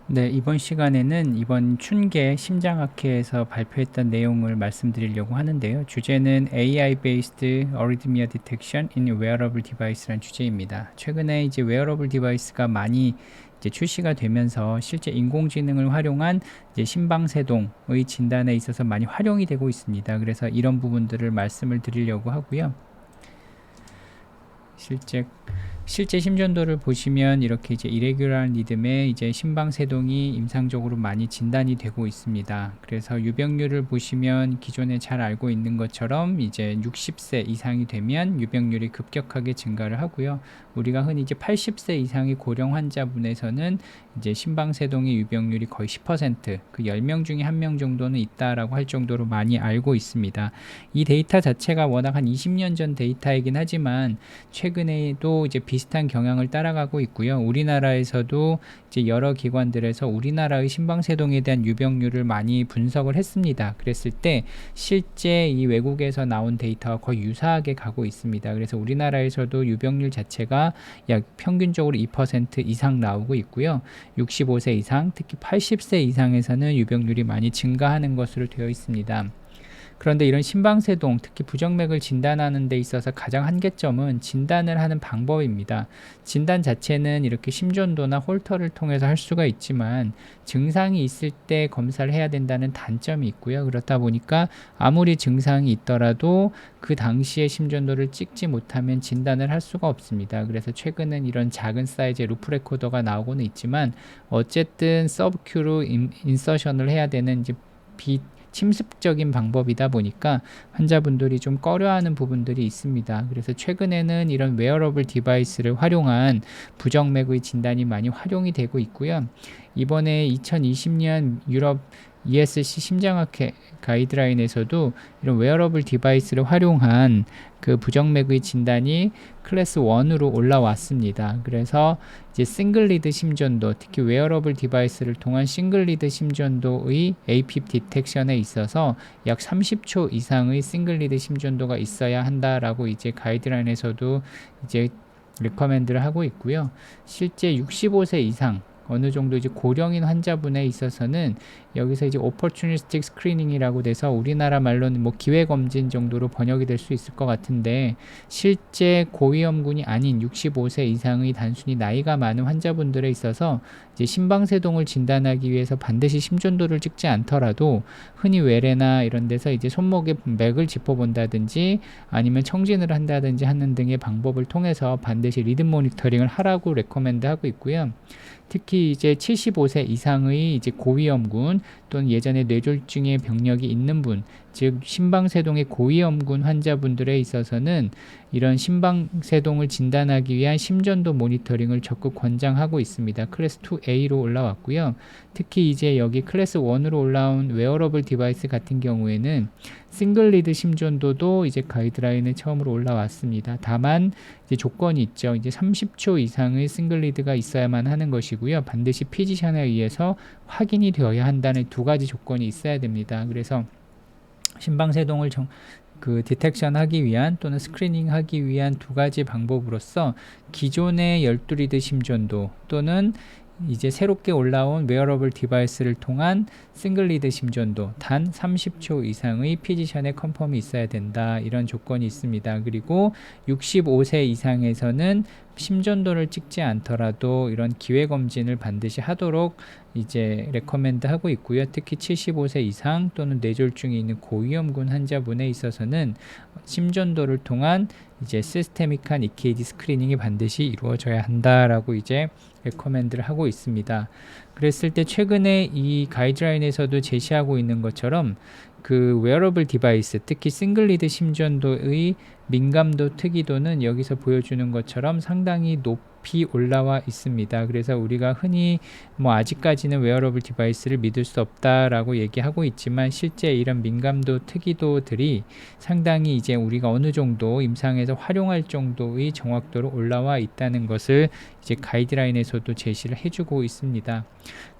네, 이번 시간에는 이번 춘계 심장학회에서 발표했던 내용을 말씀드리려고 하는데요. 주제는 AI-based arrhythmia detection in wearable device라는 주제입니다. 최근에 이제 웨어러블 디바이스가 많이 이제 출시가 되면서 실제 인공지능을 활용한 이제 심방세동의 진단에 있어서 많이 활용이 되고 있습니다. 그래서 이런 부분들을 말씀을 드리려고 하고요. 실제 심전도를 보시면 이렇게 이제 이레귤러한 리듬의 이제 심방세동이 임상적으로 많이 진단이 되고 있습니다. 그래서 유병률을 보시면 기존에 잘 알고 있는 것처럼 이제 60세 이상이 되면 유병률이 급격하게 증가를 하고요. 우리가 흔히 이제 80세 이상의 고령 환자분에서는 이제 심방세동의 유병률이 거의 10%, 그 10명 중에 1명 정도는 있다라고 할 정도로 많이 알고 있습니다. 이 데이터 자체가 워낙 한 20년 전 데이터이긴 하지만 최근에도 이제 비슷한 경향을 따라가고 있고요. 우리나라에서도 이제 여러 기관들에서 우리나라의 심방세동에 대한 유병률을 많이 분석을 했습니다. 그랬을 때 실제 이 외국에서 나온 데이터와 거의 유사하게 가고 있습니다. 그래서 우리나라에서도 유병률 자체가 약 평균적으로 2% 이상 나오고 있고요. 65세 이상, 특히 80세 이상에서는 유병률이 많이 증가하는 것으로 되어 있습니다. 그런데 이런 심방세동, 특히 부정맥을 진단하는 데 있어서 가장 한계점은 진단을 하는 방법입니다. 진단 자체는 이렇게 심전도나 홀터를 통해서 할 수가 있지만 증상이 있을 때 검사를 해야 된다는 단점이 있고요. 그렇다 보니까 아무리 증상이 있더라도 그 당시에 심전도를 찍지 못하면 진단을 할 수가 없습니다. 그래서 최근엔 이런 작은 사이즈의 루프 레코더가 나오고는 있지만 어쨌든 서브큐로 인서션을 해야 되는 이제 침습적인 방법이다 보니까 환자분들이 좀 꺼려하는 부분들이 있습니다. 그래서 최근에는 이런 웨어러블 디바이스를 활용한 부정맥의 진단이 많이 활용이 되고 있고요. 이번에 2020년 유럽 ESC 심장학회 가이드라인에서도 이런 웨어러블 디바이스를 활용한 그 부정맥의 진단이 클래스 1으로 올라왔습니다. 그래서 이제 싱글 리드 심전도, 특히 웨어러블 디바이스를 통한 싱글 리드 심전도의 AFib 디텍션에 있어서 약 30초 이상의 싱글 리드 심전도가 있어야 한다라고 이제 가이드라인에서도 이제 리커멘드를 하고 있고요. 실제 65세 이상 어느 정도 이제 고령인 환자분에 있어서는 여기서 이제 opportunistic screening이라고 돼서 우리나라 말로는 뭐 기회 검진 정도로 번역이 될 수 있을 것 같은데, 실제 고위험군이 아닌 65세 이상의 단순히 나이가 많은 환자분들에 있어서 이제 심방세동을 진단하기 위해서 반드시 심전도를 찍지 않더라도 흔히 외래나 이런 데서 이제 손목에 맥을 짚어본다든지 아니면 청진을 한다든지 하는 등의 방법을 통해서 반드시 리듬 모니터링을 하라고 레코멘드 하고 있고요. 특히 이제 75세 이상의 이제 고위험군 또는 예전에 뇌졸중의 병력이 있는 분, 즉 심방세동의 고위험군 환자분들에 있어서는 이런 심방세동을 진단하기 위한 심전도 모니터링을 적극 권장하고 있습니다. 클래스 2A로 올라왔고요. 특히 이제 여기 클래스 1으로 올라온 웨어러블 디바이스 같은 경우에는 싱글 리드 심전도도 이제 가이드라인에 처음으로 올라왔습니다. 다만 이제 조건이 있죠. 이제 30초 이상의 싱글 리드가 있어야만 하는 것이고요. 반드시 피지션에 의해서 확인이 되어야 한다는 두 가지 조건이 있어야 됩니다. 그래서 심방세동을 디텍션 하기 위한 또는 스크리닝 하기 위한 두 가지 방법으로서 기존의 12리드 심전도 또는 이제 새롭게 올라온 웨어러블 디바이스를 통한 싱글 리드 심전도 단 30초 이상의 피지션의 컨펌이 있어야 된다, 이런 조건이 있습니다. 그리고 65세 이상에서는 심전도를 찍지 않더라도 이런 기회 검진을 반드시 하도록 이제 레커멘드 하고 있고요. 특히 75세 이상 또는 뇌졸중이 있는 고위험군 환자분에 있어서는 심전도를 통한 이제 시스테믹한 EKG 스크리닝이 반드시 이루어져야 한다라고 이제 레커멘드를 하고 있습니다. 그랬을 때 최근에 이 가이드라인에서도 제시하고 있는 것처럼 그 웨어러블 디바이스, 특히 싱글 리드 심전도의 민감도, 특이도는 여기서 보여주는 것처럼 상당히 높이 올라와 있습니다. 그래서 우리가 흔히 뭐 아직까지는 웨어러블 디바이스를 믿을 수 없다라고 얘기하고 있지만 실제 이런 민감도, 특이도들이 상당히 이제 우리가 어느 정도 임상에서 활용할 정도의 정확도로 올라와 있다는 것을 이제 가이드라인에서도 제시를 해주고 있습니다.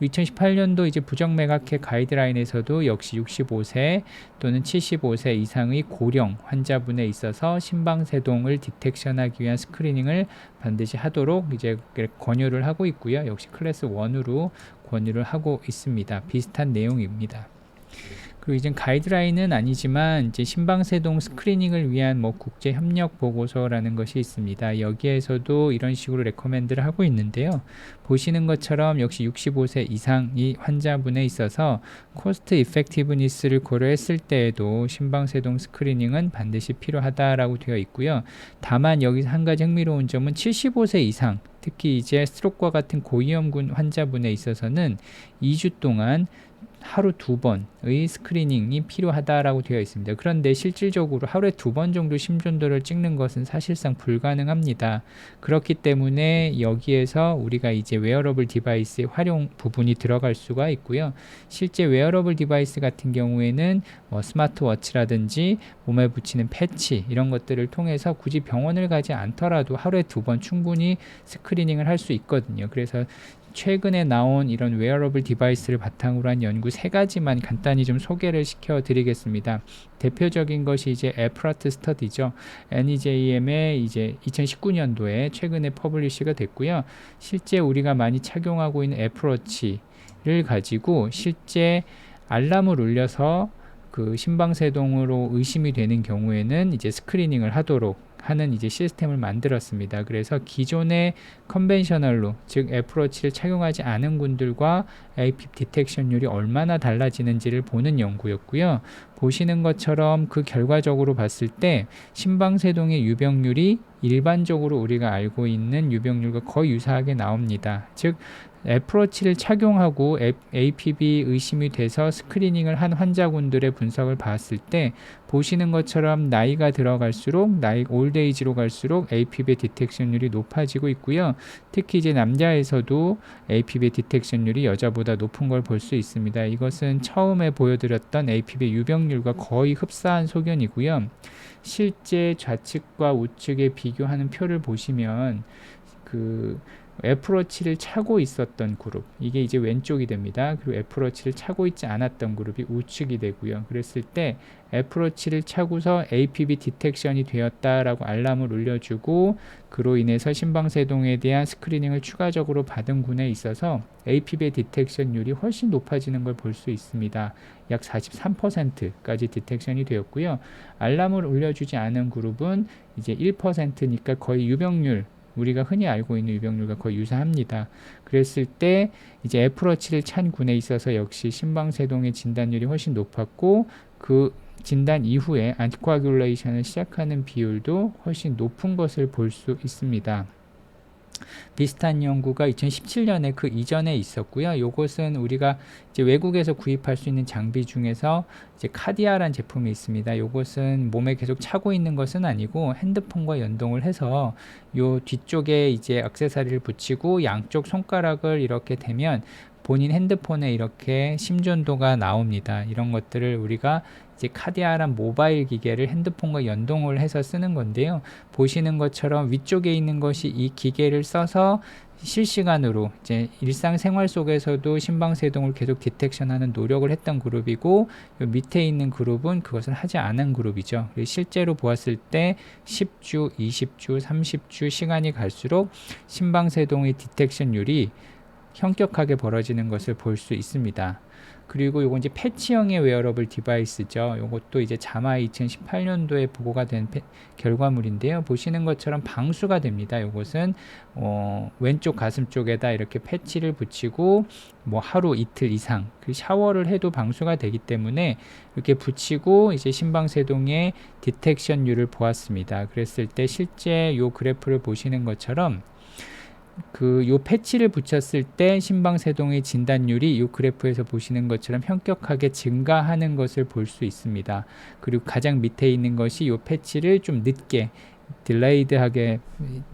2018년도 이제 부정맥악회 가이드라인에서도 역시 65세 또는 75세 이상의 고령 환자분에 있어서 심방세동을 디텍션하기 위한 스크리닝을 반드시 하도록 이제 권유를 하고 있고요. 역시 클래스 1으로 권유를 하고 있습니다. 비슷한 내용입니다. 그리고 이제 가이드라인은 아니지만 이제 심방세동 스크리닝을 위한 뭐 국제 협력 보고서라는 것이 있습니다. 여기에서도 이런 식으로 레코멘드를 하고 있는데요. 보시는 것처럼 역시 65세 이상의 환자분에 있어서 코스트 이펙티브니스를 고려했을 때에도 심방세동 스크리닝은 반드시 필요하다라고 되어 있고요. 다만 여기서 한 가지 흥미로운 점은 75세 이상, 특히 이제 스트로크와 같은 고위험군 환자분에 있어서는 2주 동안 하루 2번의 스크리닝이 필요하다라고 되어 있습니다. 그런데 실질적으로 하루에 2번 정도 심전도를 찍는 것은 사실상 불가능합니다. 그렇기 때문에 여기에서 우리가 이제 웨어러블 디바이스의 활용 부분이 들어갈 수가 있고요. 실제 웨어러블 디바이스 같은 경우에는 스마트워치라든지 몸에 붙이는 패치 이런 것들을 통해서 굳이 병원을 가지 않더라도 하루에 2번 충분히 스크리닝을 할 수 있거든요. 그래서 최근에 나온 이런 웨어러블 디바이스를 바탕으로 한 연구 3가지만 간단히 좀 소개를 시켜 드리겠습니다. 대표적인 것이 이제 에프라트 스터디죠. NEJM의 이제 2019년도에 최근에 퍼블리시가 됐고요. 실제 우리가 많이 착용하고 있는 애플워치를 가지고 실제 알람을 울려서 그 심방세동으로 의심이 되는 경우에는 이제 스크리닝을 하도록 하는 이제 시스템을 만들었습니다. 그래서 기존의 컨벤셔널로 즉 애플워치를 착용하지 않은 분들과 AFib 디텍션율이 얼마나 달라지는지를 보는 연구였고요. 보시는 것처럼 그 결과적으로 봤을 때 심방세동의 유병률이 일반적으로 우리가 알고 있는 유병률과 거의 유사하게 나옵니다. 즉 애플워치를 착용하고 AFib 의심이 돼서 스크리닝을 한 환자군들의 분석을 봤을 때 보시는 것처럼 나이가 들어갈수록 올드에이지로 갈수록 AFib의 디텍션율이 높아지고 있고요. 특히 이제 남자에서도 AFib의 디텍션율이 여자보다 높은 걸 볼 수 있습니다. 이것은 처음에 보여드렸던 AFib의 유병률과 거의 흡사한 소견이고요. 실제 좌측과 우측에 비교하는 표를 보시면 그 애플워치를 차고 있었던 그룹, 이게 이제 왼쪽이 됩니다. 그리고 애플워치를 차고 있지 않았던 그룹이 우측이 되고요. 그랬을 때 애플워치를 차고서 AFib 디텍션이 되었다라고 알람을 울려주고 그로 인해서 심방세동에 대한 스크리닝을 추가적으로 받은 군에 있어서 AFib의 디텍션율이 훨씬 높아지는 걸 볼 수 있습니다. 약 43%까지 디텍션이 되었고요. 알람을 울려주지 않은 그룹은 이제 1%니까 거의 유병률, 우리가 흔히 알고 있는 유병률과 거의 유사합니다. 그랬을 때 이제 애플워치를 찬 군에 있어서 역시 심방세동의 진단율이 훨씬 높았고 그 진단 이후에 안티코아귤레이션을 시작하는 비율도 훨씬 높은 것을 볼 수 있습니다. 비슷한 연구가 2017년에 그 이전에 있었고요. 이것은 우리가 이제 외국에서 구입할 수 있는 장비 중에서 이제 카디아라는 제품이 있습니다. 이것은 몸에 계속 차고 있는 것은 아니고 핸드폰과 연동을 해서 요 뒤쪽에 이제 액세서리를 붙이고 양쪽 손가락을 이렇게 대면 본인 핸드폰에 이렇게 심전도가 나옵니다. 이런 것들을 우리가 이제 카디아란 모바일 기계를 핸드폰과 연동을 해서 쓰는 건데요. 보시는 것처럼 위쪽에 있는 것이 이 기계를 써서 실시간으로 이제 일상생활 속에서도 심방세동을 계속 디텍션하는 노력을 했던 그룹이고 요 밑에 있는 그룹은 그것을 하지 않은 그룹이죠. 실제로 보았을 때 10주, 20주, 30주 시간이 갈수록 심방세동의 디텍션율이 현격하게 벌어지는 것을 볼 수 있습니다. 그리고 요건 이제 패치형의 웨어러블 디바이스죠. 요것도 이제 자마 2018년도에 보고가 된 결과물인데요. 보시는 것처럼 방수가 됩니다. 요것은 왼쪽 가슴 쪽에다 이렇게 패치를 붙이고 뭐 하루 이틀 이상 그 샤워를 해도 방수가 되기 때문에 이렇게 붙이고 이제 심방세동의 디텍션율을 보았습니다. 그랬을 때 실제 요 그래프를 보시는 것처럼 요 패치를 붙였을 때 심방세동의 진단율이 이 그래프에서 보시는 것처럼 현격하게 증가하는 것을 볼 수 있습니다. 그리고 가장 밑에 있는 것이 이 패치를 좀 늦게 딜레이드하게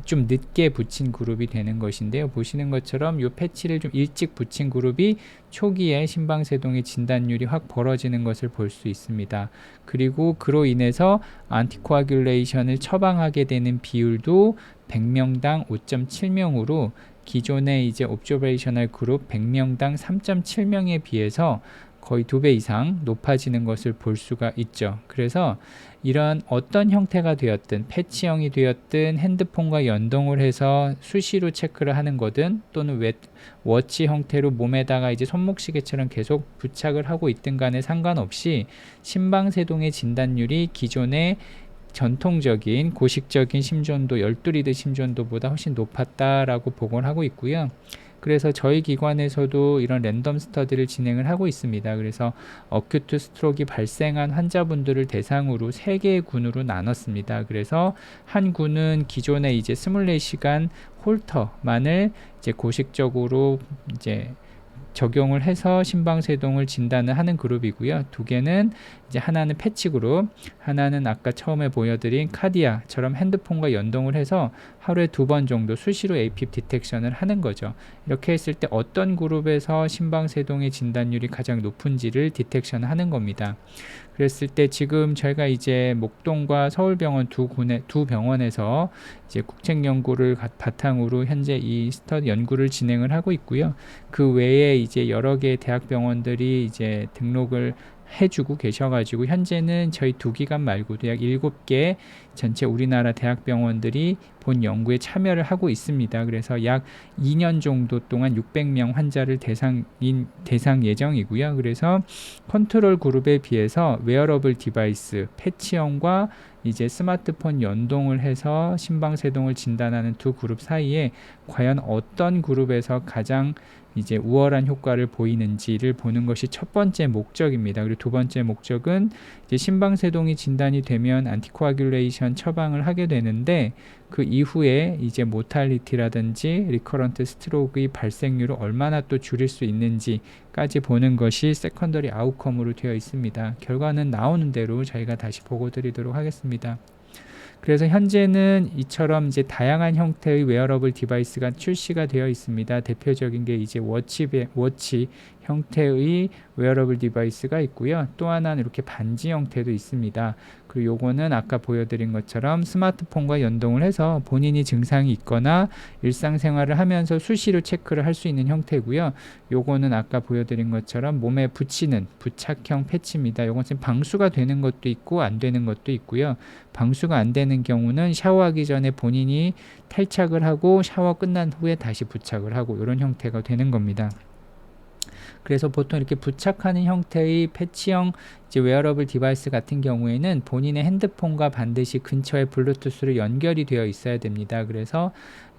좀 늦게 붙인 그룹이 되는 것인데요. 보시는 것처럼 이 패치를 좀 일찍 붙인 그룹이 초기에 심방세동의 진단율이 확 벌어지는 것을 볼 수 있습니다. 그리고 그로 인해서 안티코아귤레이션을 처방하게 되는 비율도 100명당 5.7명으로 기존의 이제 옵저베이셔널 그룹 100명당 3.7명에 비해서 거의 2배 이상 높아지는 것을 볼 수가 있죠. 그래서 이런 어떤 형태가 되었든 패치형이 되었든 핸드폰과 연동을 해서 수시로 체크를 하는 거든 또는 워치 형태로 몸에다가 이제 손목시계처럼 계속 부착을 하고 있든 간에 상관없이 심방세동의 진단율이 기존의 전통적인 고식적인 심전도 12리드 심전도보다 훨씬 높았다라고 보고를 하고 있고요. 그래서 저희 기관에서도 이런 랜덤 스터디를 진행을 하고 있습니다. 그래서 어큐트 스트로크가 발생한 환자분들을 대상으로 3개의 군으로 나눴습니다. 그래서 한 군은 기존에 이제 24시간 홀터만을 이제 고식적으로 이제 적용을 해서 심방세동을 진단을 하는 그룹이고요. 2개는 이제 하나는 패치 그룹, 하나는 아까 처음에 보여드린 카디아처럼 핸드폰과 연동을 해서 하루에 2번 정도 수시로 AFib 디텍션을 하는 거죠. 이렇게 했을 때 어떤 그룹에서 심방세동의 진단율이 가장 높은지를 디텍션 하는 겁니다. 그랬을 때 지금 저희가 이제 목동과 서울병원 두 병원에서 이제 국책 연구를 바탕으로 현재 이 스터디 연구를 진행을 하고 있고요. 그 외에 이제 여러 개의 대학병원들이 이제 등록을 해주고 계셔가지고 현재는 저희 2기관 말고도 약 7개 전체 우리나라 대학병원들이 본 연구에 참여를 하고 있습니다. 그래서 약 2년 정도 동안 600명 환자를 대상 예정이고요. 그래서 컨트롤 그룹에 비해서 웨어러블 디바이스, 패치형과 이제 스마트폰 연동을 해서 심방세동을 진단하는 두 그룹 사이에 과연 어떤 그룹에서 가장 이제 우월한 효과를 보이는지를 보는 것이 첫 번째 목적입니다. 그리고 2번째 목적은 이제 심방세동이 진단이 되면 안티코아귤레이션 처방을 하게 되는데 그 이후에 이제 모탈리티라든지 리커런트 스트로크의 발생률을 얼마나 또 줄일 수 있는지까지 보는 것이 세컨더리 아웃컴으로 되어 있습니다. 결과는 나오는 대로 저희가 다시 보고 드리도록 하겠습니다. 그래서 현재는 이처럼 이제 다양한 형태의 웨어러블 디바이스가 출시가 되어 있습니다. 대표적인 게 이제 워치 형태의 웨어러블 디바이스가 있고요. 또 하나는 이렇게 반지 형태도 있습니다. 그리고 요거는 아까 보여드린 것처럼 스마트폰과 연동을 해서 본인이 증상이 있거나 일상생활을 하면서 수시로 체크를 할 수 있는 형태고요. 요거는 아까 보여드린 것처럼 몸에 붙이는 부착형 패치입니다. 요것은 방수가 되는 것도 있고 안 되는 것도 있고요. 방수가 안 되는 경우는 샤워하기 전에 본인이 탈착을 하고 샤워 끝난 후에 다시 부착을 하고 이런 형태가 되는 겁니다. 그래서 보통 이렇게 부착하는 형태의 패치형 이제 웨어러블 디바이스 같은 경우에는 본인의 핸드폰과 반드시 근처에 블루투스로 연결이 되어 있어야 됩니다. 그래서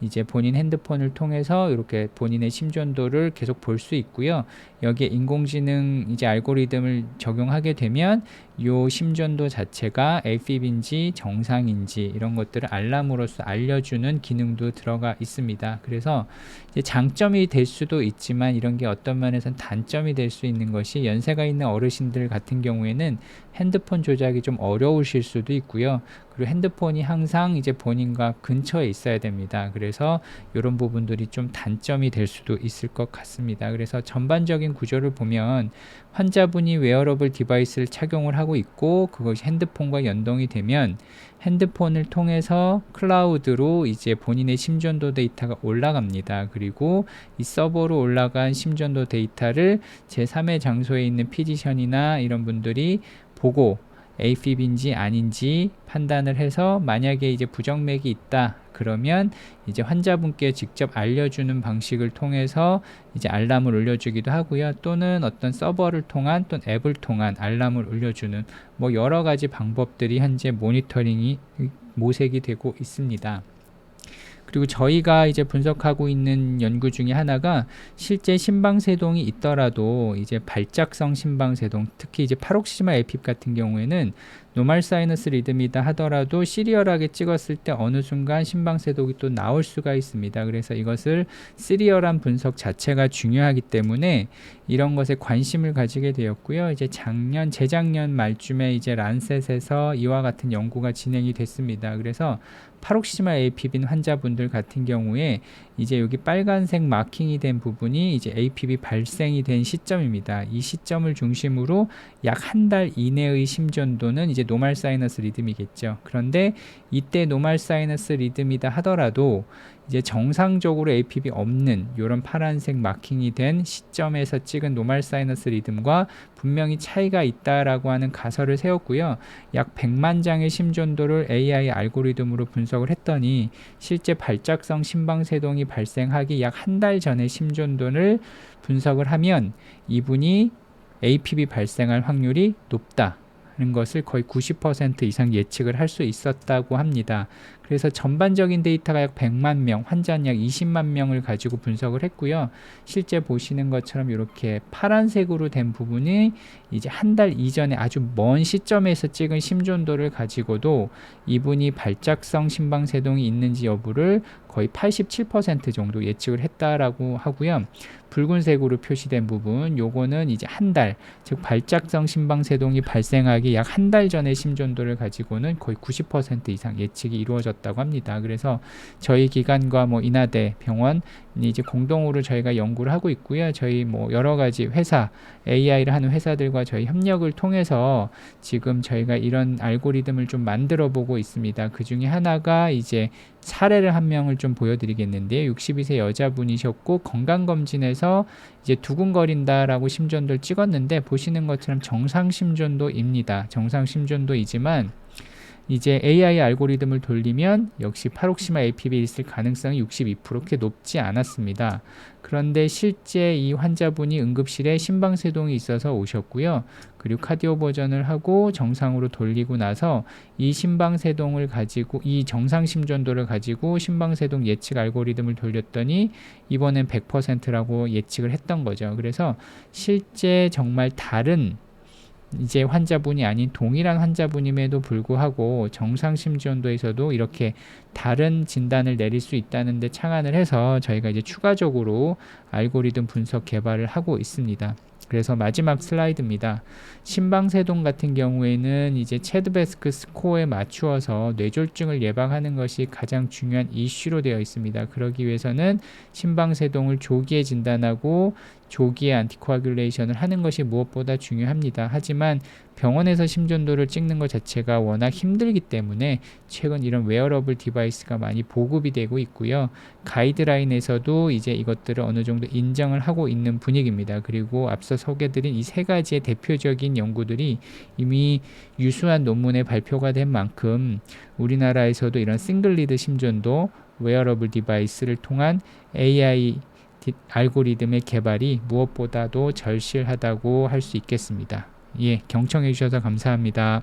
이제 본인 핸드폰을 통해서 이렇게 본인의 심전도를 계속 볼 수 있고요. 여기에 인공지능 이제 알고리즘을 적용하게 되면 요 심전도 자체가 AFib인지 정상인지 이런 것들을 알람으로서 알려주는 기능도 들어가 있습니다. 그래서 이제 장점이 될 수도 있지만 이런 게 어떤 면에서는 단점이 될 수 있는 것이 연세가 있는 어르신들 같은 경우에는 핸드폰 조작이 좀 어려우실 수도 있고요. 그리고 핸드폰이 항상 이제 본인과 근처에 있어야 됩니다. 그래서 이런 부분들이 좀 단점이 될 수도 있을 것 같습니다. 그래서 전반적인 구조를 보면 환자분이 웨어러블 디바이스를 착용을 하고 있고 그것이 핸드폰과 연동이 되면 핸드폰을 통해서 클라우드로 이제 본인의 심전도 데이터가 올라갑니다. 그리고 이 서버로 올라간 심전도 데이터를 제3의 장소에 있는 피지션이나 이런 분들이 보고 AFib인지 아닌지 판단을 해서 만약에 이제 부정맥이 있다 그러면 이제 환자분께 직접 알려주는 방식을 통해서 이제 알람을 올려주기도 하고요. 또는 어떤 서버를 통한 또는 앱을 통한 알람을 올려주는 뭐 여러 가지 방법들이 현재 모니터링이 모색이 되고 있습니다. 그리고 저희가 이제 분석하고 있는 연구 중에 하나가 실제 심방세동이 있더라도 이제 발작성 심방세동, 특히 이제 파록시마 AFib 같은 경우에는 노멀 사이너스 리듬이다 하더라도 시리얼하게 찍었을 때 어느 순간 심방세동이 또 나올 수가 있습니다. 그래서 이것을 시리얼한 분석 자체가 중요하기 때문에 이런 것에 관심을 가지게 되었고요. 이제 재작년 말쯤에 이제 란셋에서 이와 같은 연구가 진행이 됐습니다. 그래서 파록시마 AFib인 환자분들 같은 경우에 이제 여기 빨간색 마킹이 된 부분이 이제 AFib이 발생이 된 시점입니다. 이 시점을 중심으로 약 한 달 이내의 심전도는 이제 이제 노멀 사이너스 리듬이겠죠. 그런데 이때 노멀 사이너스 리듬이다 하더라도 이제 정상적으로 APB 없는 이런 파란색 마킹이 된 시점에서 찍은 노멀 사이너스 리듬과 분명히 차이가 있다라고 하는 가설을 세웠고요. 약 100만 장의 심전도를 AI 알고리즘으로 분석을 했더니 실제 발작성 심방세동이 발생하기 약 한 달 전의 심전도를 분석을 하면 이분이 APB 발생할 확률이 높다 하는 것을 거의 90% 이상 예측을 할 수 있었다고 합니다. 그래서 전반적인 데이터가 약 100만 명, 환자는 약 20만 명을 가지고 분석을 했고요. 실제 보시는 것처럼 이렇게 파란색으로 된 부분이 이제 한 달 이전에 아주 먼 시점에서 찍은 심전도를 가지고도 이분이 발작성 심방세동이 있는지 여부를 거의 87% 정도 예측을 했다라고 하고요. 붉은색으로 표시된 부분, 요거는 이제 한 달, 즉 발작성 심방세동이 발생하기 약 한 달 전의 심전도를 가지고는 거의 90% 이상 예측이 이루어졌다고 합니다. 그래서 저희 기관과 인하대 병원 이제 공동으로 저희가 연구를 하고 있고요. 저희 여러 가지 회사, AI를 하는 회사들과 저희 협력을 통해서 지금 저희가 이런 알고리즘을 좀 만들어 보고 있습니다. 그 중에 하나가 이제 사례를 한 명을 좀 보여드리겠는데요. 62세 여자분이셨고 건강검진에서 이제 두근거린다라고 심전도를 찍었는데 보시는 것처럼 정상 심전도입니다. 정상 심전도이지만 이제 AI 알고리즘을 돌리면 역시 파록시마 APB 있을 가능성이 62% 그렇게 높지 않았습니다. 그런데 실제 이 환자분이 응급실에 심방세동이 있어서 오셨고요. 그리고 카디오 버전을 하고 정상으로 돌리고 나서 이 심방세동을 가지고 이 정상 심전도를 가지고 심방세동 예측 알고리즘을 돌렸더니 이번엔 100%라고 예측을 했던 거죠. 그래서 실제 정말 다른 이제 환자분이 아닌 동일한 환자분임에도 불구하고 정상 심전도에서도 이렇게 다른 진단을 내릴 수 있다는 데 착안을 해서 저희가 이제 추가적으로 알고리즘 분석 개발을 하고 있습니다. 그래서 마지막 슬라이드입니다. 심방세동 같은 경우에는 이제 체드베스크 스코어에 맞추어서 뇌졸중을 예방하는 것이 가장 중요한 이슈로 되어 있습니다. 그러기 위해서는 심방세동을 조기에 진단하고 조기에 안티코아귤레이션을 하는 것이 무엇보다 중요합니다. 하지만 병원에서 심전도를 찍는 것 자체가 워낙 힘들기 때문에 최근 이런 웨어러블 디바이스가 많이 보급이 되고 있고요. 가이드라인에서도 이제 이것들을 어느 정도 인정을 하고 있는 분위기입니다. 그리고 앞서 소개드린 이 세 가지의 대표적인 연구들이 이미 유수한 논문에 발표가 된 만큼 우리나라에서도 이런 싱글리드 심전도 웨어러블 디바이스를 통한 AI 알고리즘의 개발이 무엇보다도 절실하다고 할 수 있겠습니다. 예, 경청해 주셔서 감사합니다.